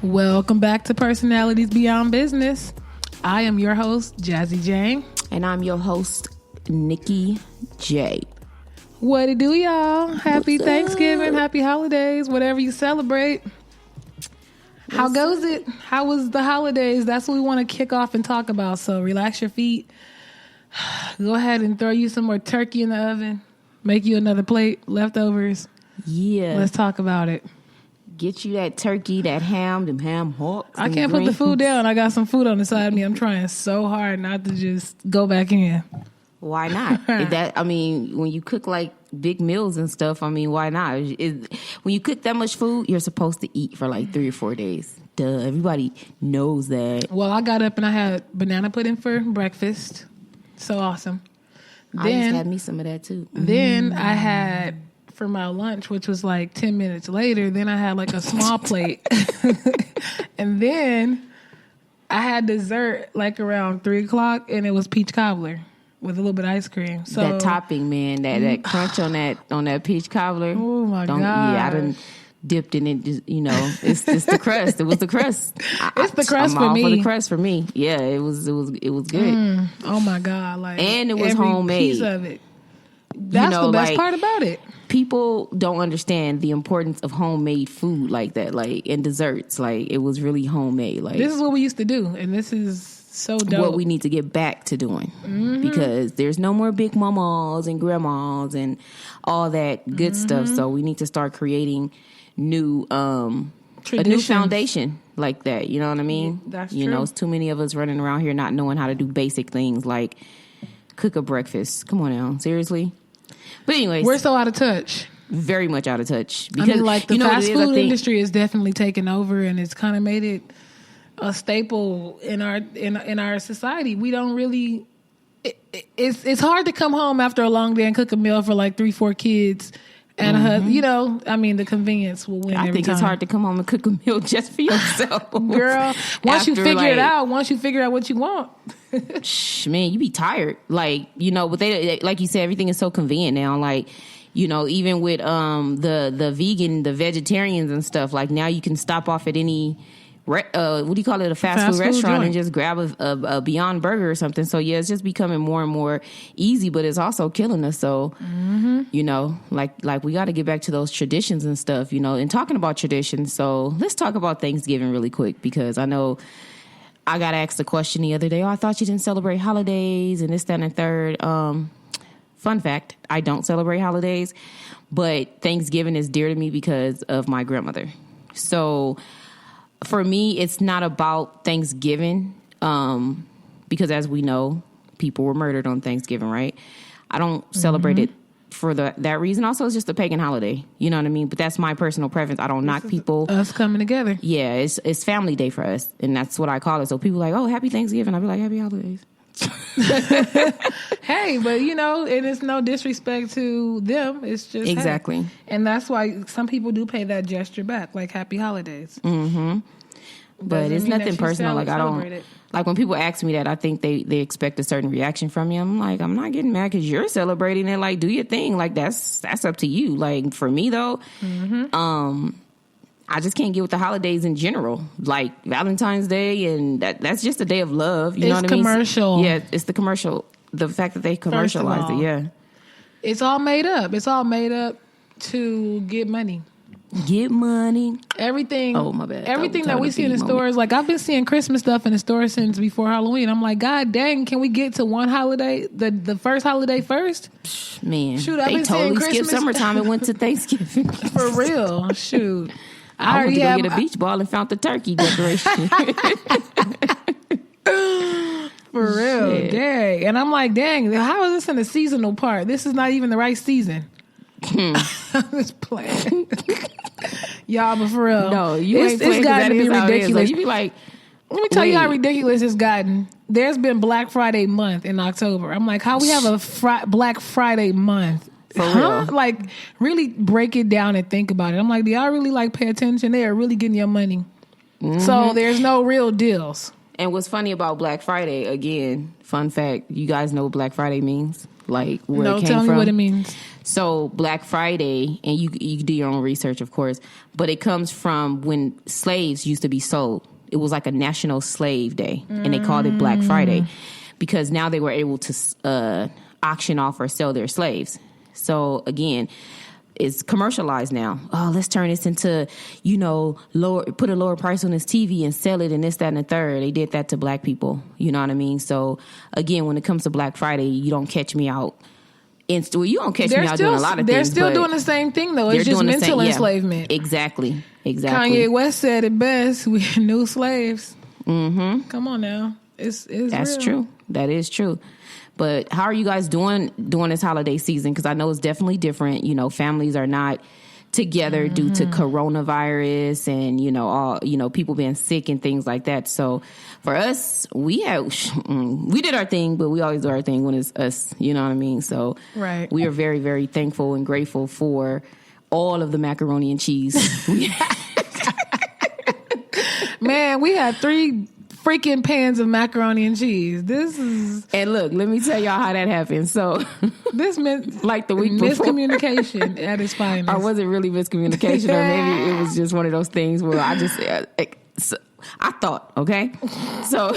Welcome back to Personalities Beyond Business. I am your host, Jazzy J. And I'm your host, Nikki J. What it do, y'all? Happy What's Thanksgiving, up? happy holidays, whatever you celebrate. How goes it? How was the holidays? That's what we want to kick off and talk about. So relax your feet. Go ahead and throw you some more turkey in the oven. Make you another plate, leftovers. Yeah. Let's talk about it. Get you that turkey, that ham, them ham hocks. I can't put the food down. I got some food on the side of me. I'm trying so hard not to just go back in. Why not? When you cook like big meals and stuff, why not? When you cook that much food, you're supposed to eat for like 3 or 4 days. Duh, everybody knows that. Well, I got up and I had banana pudding for breakfast. So awesome. I just had me some of that too. Then I had for my lunch, which was like 10 minutes later, then I had like a small plate. And then I had dessert like around 3 o'clock, and it was peach cobbler with a little bit of ice cream. So that topping, man, that crunch on that peach cobbler. Oh my god! Yeah, I done dipped in it. It's the crust. It was the crust. It's the crust I'm for all me. For the crust for me. Yeah, it was good. Oh my god! Like, and it was every homemade. Piece of it. That's the best part about it. People don't understand the importance of homemade food like that, like, and desserts. Like, it was really homemade. Like, this is what we used to do, and this is so dope. What we need to get back to doing, because there's no more big mamas and grandmas and all that good stuff. So we need to start creating a new foundation like that. You know what I mean? Yeah, that's true. You know, it's too many of us running around here not knowing how to do basic things like cook a breakfast. Come on now, seriously. But anyways, we're so out of touch. Very much out of touch. Because the fast food industry is definitely taking over, and it's kind of made it a staple in our society. We don't really. It's hard to come home after a long day and cook a meal for like 3-4 kids and a husband. The convenience will win. I think it's hard to come home and cook a meal just for yourself, girl. Once you figure it out, once you figure out what you want. Man, you be tired. Like, but they, like you said, everything is so convenient now. Like, even with the vegetarians and stuff, like now you can stop off at any what do you call it, a fast food restaurant joint, and just grab a Beyond Burger or something. So yeah, it's just becoming more and more easy, but it's also killing us. So like we got to get back to those traditions and stuff, and talking about traditions. So let's talk about Thanksgiving really quick, because I know I got asked a question the other day. Oh, I thought you didn't celebrate holidays and this, that, and third. Fun fact, I don't celebrate holidays, but Thanksgiving is dear to me because of my grandmother. So for me, it's not about Thanksgiving, because as we know, people were murdered on Thanksgiving, right? I don't celebrate it for that reason. Also, it's just a pagan holiday. You know what I mean? But that's my personal preference. I don't knock people. Us coming together. Yeah, it's family day for us, and that's what I call it. So people are like, oh, happy Thanksgiving. I'll be like, happy holidays. Hey, but and it's no disrespect to them. It's just exactly. Hey. And that's why some people do pay that gesture back, like happy holidays. Mm-hmm. But it's nothing personal. Like, I don't, like, when people ask me that, I think they expect a certain reaction from me. I'm like, I'm not getting mad because you're celebrating it. Like, do your thing. Like, that's up to you. Like, for me though, I just can't get with the holidays in general. Like Valentine's Day, and that's just a day of love. You know what I mean? Commercial. Yeah, it's the commercial. The fact that they commercialized it. Yeah, it's all made up. It's all made up to get money. Get money. Everything. Oh, my bad. Everything that we see in the stores, like I've been seeing Christmas stuff in the store since before Halloween. I'm like, God dang, can we get to one holiday, the first holiday first? Man, shoot, they totally skipped summertime and went to Thanksgiving. For real, shoot. I went to go get a beach ball and found the turkey decoration. For real, Shit. dang. And I'm like, dang, how is this in the seasonal part? This is not even the right season. I'm just playing. Y'all, but for real. No, it's gotten to be ridiculous. Like, you be like, let me tell you how ridiculous it's gotten. There's been Black Friday month in October. I'm like, how we have a Black Friday month? For real. Like, really break it down and think about it. I'm like, do y'all really pay attention? They are really getting your money. Mm-hmm. So there's no real deals. And what's funny about Black Friday, again, fun fact, you guys know what Black Friday means? Like, where it came from? No, tell me what it means. So, Black Friday, and you do your own research, of course, but it comes from when slaves used to be sold. It was like a National Slave Day, and they called it Black Friday because now they were able to auction off or sell their slaves. So, again, it's commercialized now. Oh, let's turn this into, put a lower price on this TV and sell it and this, that, and the third. They did that to black people. You know what I mean? So, again, when it comes to Black Friday, you don't catch me out. You don't catch me out doing a lot of things. They're still doing the same thing, though. It's just mental enslavement. Exactly. Kanye West said it best. We are new slaves. Mm-hmm. Come on now. That's real. True. That is true. But how are you guys doing this holiday season? Because I know it's definitely different. Families are not together due to coronavirus and, all, people being sick and things like that. So for us, we did our thing, but we always do our thing when it's us. You know what I mean? So right. We are very, very thankful and grateful for all of the macaroni and cheese. Man, we had 3 freaking pans of macaroni and cheese. And look, let me tell y'all how that happened. So this meant like the week before, miscommunication at its finest. Or was it really miscommunication? Or maybe it was just one of those things where I just I thought, okay. So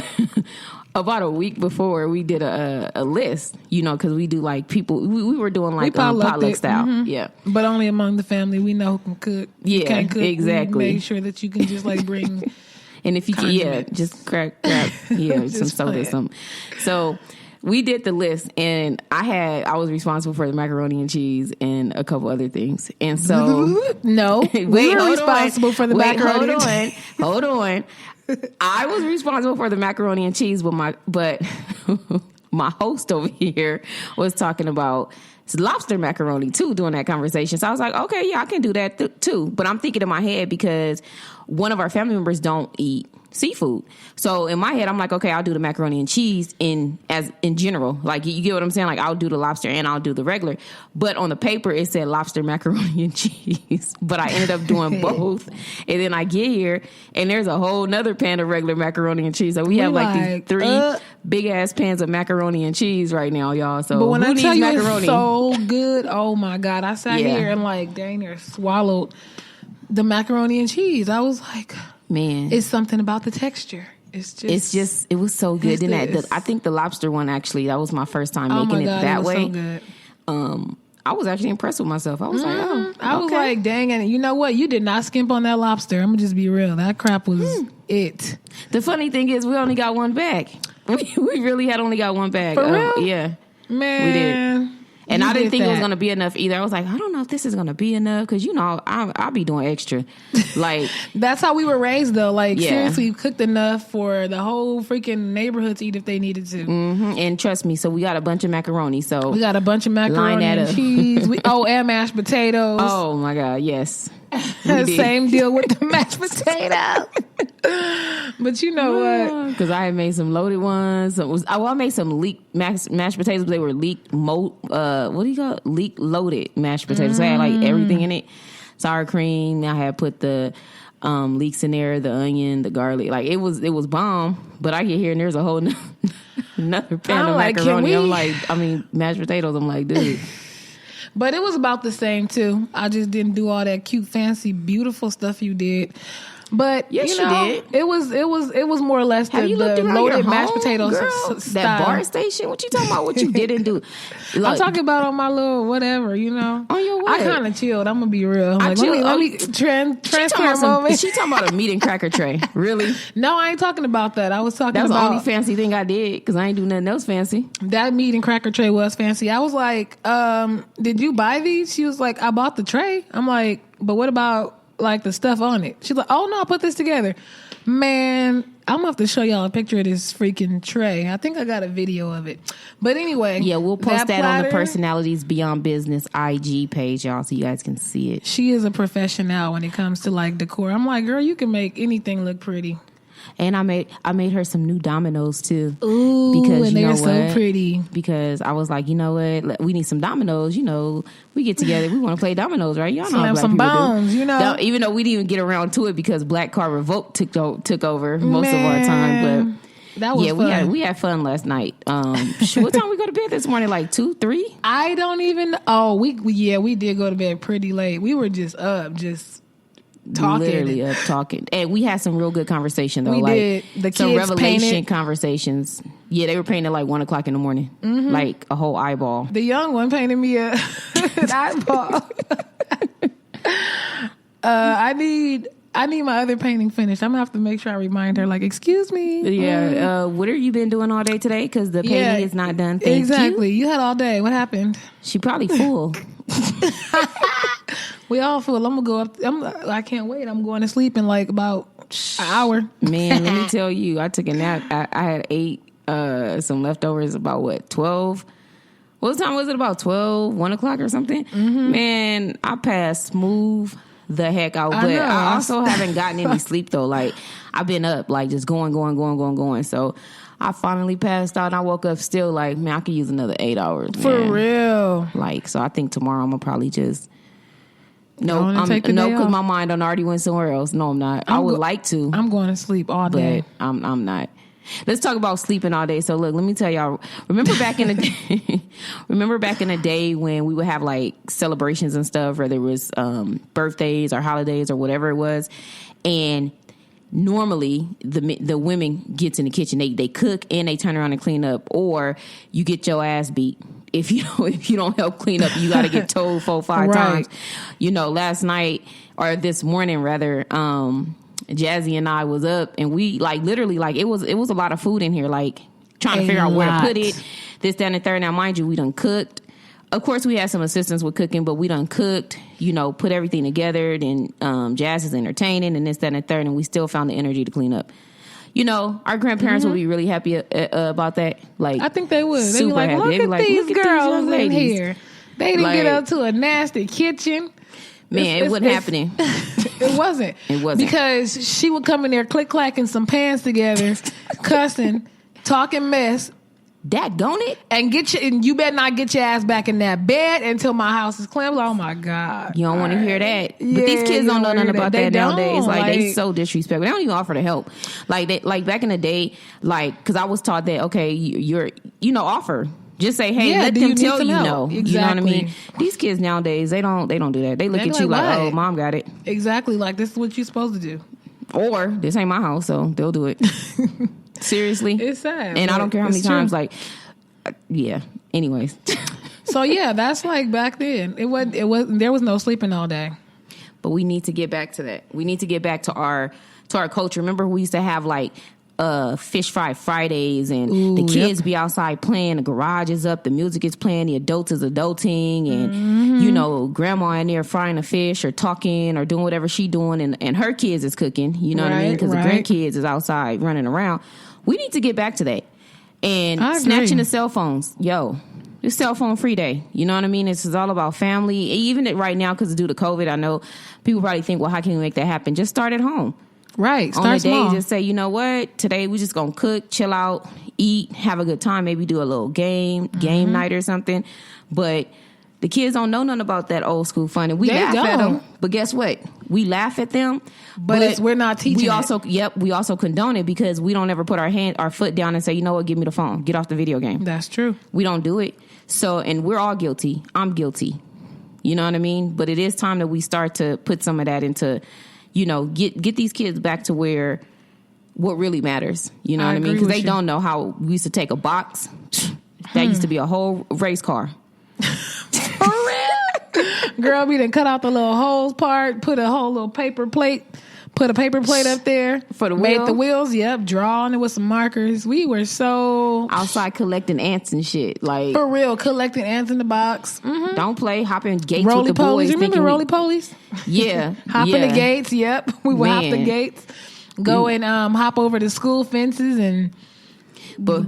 about a week before, we did a list, because we do like people. We were doing like potluck style, yeah. But only among the family. We know who can cook. Yeah, you can't cook. exactly. We make sure that you can just like bring. And if you can, just crack, some soda, something. So we did the list, and I was responsible for the macaroni and cheese and a couple other things. And so no, we were responsible for the macaroni and cheese. Hold on. I was responsible for the macaroni and cheese, but my host over here was talking about lobster macaroni too during that conversation. So I was like, okay, yeah, I can do that too. But I'm thinking in my head because one of our family members don't eat seafood. So in my head, I'm like, okay, I'll do the macaroni and cheese in general. Like, you get what I'm saying? Like, I'll do the lobster and I'll do the regular. But on the paper, it said lobster macaroni and cheese. But I ended up doing both. And then I get here and there's a whole nother pan of regular macaroni and cheese. So we have these 3 big ass pans of macaroni and cheese right now, y'all. So but when who I tell needs you macaroni? It's so good, oh my God. I sat here and like dang near swallowed the macaroni and cheese. I was like, man, it's something about the texture. It was so good. Then I think the lobster one, actually, that was my first time making it that way. So good. I was actually impressed with myself. I was like, oh, okay. I was like, dang, and you know what? You did not skimp on that lobster. I'm gonna just be real. That crap was it. The funny thing is, we only got one bag. We really had only got one bag. For real? Yeah, man, we did. And I didn't think it was going to be enough either. I was like, I don't know if this is going to be enough because, I'll be doing extra. Like that's how we were raised, though. Like, seriously, cooked enough for the whole freaking neighborhood to eat if they needed to. Mm-hmm. And trust me, so we got a bunch of macaroni. So we got a bunch of macaroni and cheese. And mashed potatoes. Oh, my God, yes. Same deal with the mashed potatoes. But you know what? Because I had made some loaded ones. I made some leek mashed potatoes, but they were leek loaded mashed potatoes. So I had like everything in it. Sour cream. I had put the leeks in there, the onion, the garlic. Like it was bomb. But I get here and there's a whole another pan of macaroni. Mashed potatoes. I'm like, dude. But it was about the same too. I just didn't do all that cute, fancy, beautiful stuff you did. But yes, you did. It was more or less the loaded mashed potatoes girl? Style. That bar station. What you talking about? What you didn't do? Look, I'm talking about on my little whatever. On your what? I kind of chilled. I'm gonna be real. Let me transparent moment. She talking about a meat and cracker tray. Really? No, I ain't talking about that. I was talking about the only fancy thing I did because I ain't do nothing else fancy. That meat and cracker tray was fancy. I was like, did you buy these? She was like, I bought the tray. I'm like, but what about like the stuff on it? She's like, oh no, I put this together. Man, I'm gonna have to show y'all a picture of this freaking tray. I think I got a video of it. But anyway, yeah, we'll post that on the Personalities Beyond Business IG page, y'all, so you guys can see it. She is a professional when it comes to like decor. I'm like, girl, you can make anything look pretty. And I made her some new dominoes too. Ooh, because and they're so pretty. Because I was like, you know what? We need some dominoes. We get together. We want to play dominoes, right? Y'all know Slam how black some people bones, do. Even though we didn't even get around to it because Black Card Revolt took over most of our time. But That was fun. We had fun last night. What time we go to bed this morning? Like 2, 3? I don't even. Oh, we did go to bed pretty late. We were just up, just talking. Literally up talking. And we had some real good conversation though. We like did. The some kids revelation painted. Conversations. Yeah, they were painting at like 1 o'clock in the morning. Mm-hmm. Like a whole eyeball. The young one painted me an eyeball. I need my other painting finished. I'm gonna have to make sure I remind her. Like, excuse me. Yeah. What have you been doing all day today? Because the painting is not done. Thank exactly. You had all day. What happened? She probably full. We all full. I'm gonna go up. I can't wait. I'm going to sleep in like about an hour. Man, let me tell you, I took a nap. I had ate some leftovers about what 12. What time was it? About 12, 1 o'clock or something. Mm-hmm. Man, I passed smooth the heck out. But I also haven't gotten any sleep though. Like I've been up, like just going. So I finally passed out and I woke up still like, man, I could use another 8 hours. Man. For real. Like, so I think tomorrow I'm gonna probably just because my mind done already went somewhere else. No, I'm not. I would like to. I'm going to sleep all day. But I'm not. Let's talk about sleeping all day. So look, let me tell y'all. Remember back in the day when we would have like celebrations and stuff, whether it was birthdays or holidays or whatever it was, and normally the women gets in the kitchen, they cook and they turn around and clean up, or you get your ass beat. If you don't help clean up, you got to get told 4-5 right. times. Last night or this morning rather, Jazzy and I was up and we like literally like it was a lot of food in here, like trying to figure out where to put it, this, that, and the third. Now, mind you, we done cooked. Of course, we had some assistance with cooking, but we done cooked, put everything together. Then Jazz is entertaining and this, that, and the third, and we still found the energy to clean up. Our grandparents would be really happy about that. Like, I think they would. They'd be like, happy. look at these girls in here. They didn't get up to a nasty kitchen. Man, it wasn't happening. It wasn't. It wasn't. Because she would come in there click-clacking some pans together, cussing, talking mess. Daggone it. And you better not get your ass back in that bed until my house is clean. Oh my God. You don't want to hear that. But these kids don't know nothing about that nowadays. Like they so disrespectful. They don't even offer to help. Like back in the day, like, cause I was taught that, okay, you're offer. Just say, hey, let them tell you no. Exactly. You know what I mean? These kids nowadays, they don't do that. They look at you like, oh, mom got it. Exactly. Like, this is what you're supposed to do. Or this ain't my house, so they'll do it. Seriously. It's sad. And I don't care how many times, like, yeah. Anyways. So yeah, that's like back then. It was there was no sleeping all day. But we need to get back to that. We need to get back to our culture. Remember we used to have like fish fry Fridays and the kids be outside playing, the garage is up, the music is playing, the adults is adulting, and grandma in there frying a fish or talking or doing whatever she doing, and her kids is cooking, you know what I mean, because the grandkids is outside running around. We need to get back to that. And snatching the cell phones, it's cell phone free day, you know what I mean? This is all about family. Even right now, because due to COVID, I know people probably think, well, how can we make that happen? Just start at home. Right. On the day, just say, you know what? Today we just gonna cook, chill out, eat, have a good time. Maybe do a little game night or something. But the kids don't know nothing about that old school fun, and we laugh at them. But guess what? We laugh at them, but we're not teaching. We also condone it because we don't ever put our foot down and say, you know what? Give me the phone. Get off the video game. That's true. We don't do it. So, and we're all guilty. I'm guilty. You know what I mean? But it is time that we start to put some of that into. Get these kids back to where what really matters. You know what I mean? Because they don't know how we used to take a box. That used to be a whole race car. For real? Girl, we done cut out the little holes part, put a whole little paper plate up there. For the wheel? Made the wheels, drawing it with some markers. We were so... outside collecting ants and shit. Like, for real, collecting ants in the box. Mm-hmm. Don't play hopping gates with the boys. You remember roly-polies? Yeah. Hopping the gates, yep. We would hop the gates. Go and hop over the school fences and...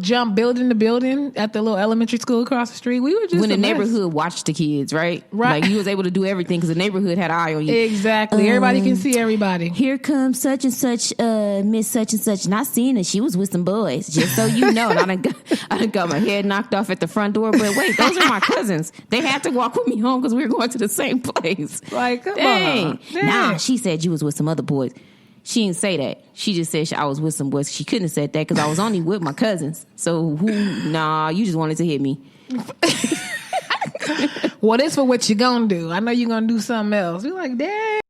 jump building to building at the little elementary school across the street. We were just when the neighborhood watched the kids, right? Like you was able to do everything because the neighborhood had an eye on you. Exactly. Everybody can see everybody. Here comes such and such, Miss such and such. Not seeing her, she was with some boys. Just so you know, and I done got my head knocked off at the front door. But wait, those are my cousins. They had to walk with me home because we were going to the same place. Like, come Dang. on. Dang. Nah, she said you was with some other boys. She didn't say that. She just said I was with some boys. She couldn't have said that because I was only with my cousins. So, nah, you just wanted to hit me. Well, this for what you gonna do. I know you're gonna do something else. You're like, Dad.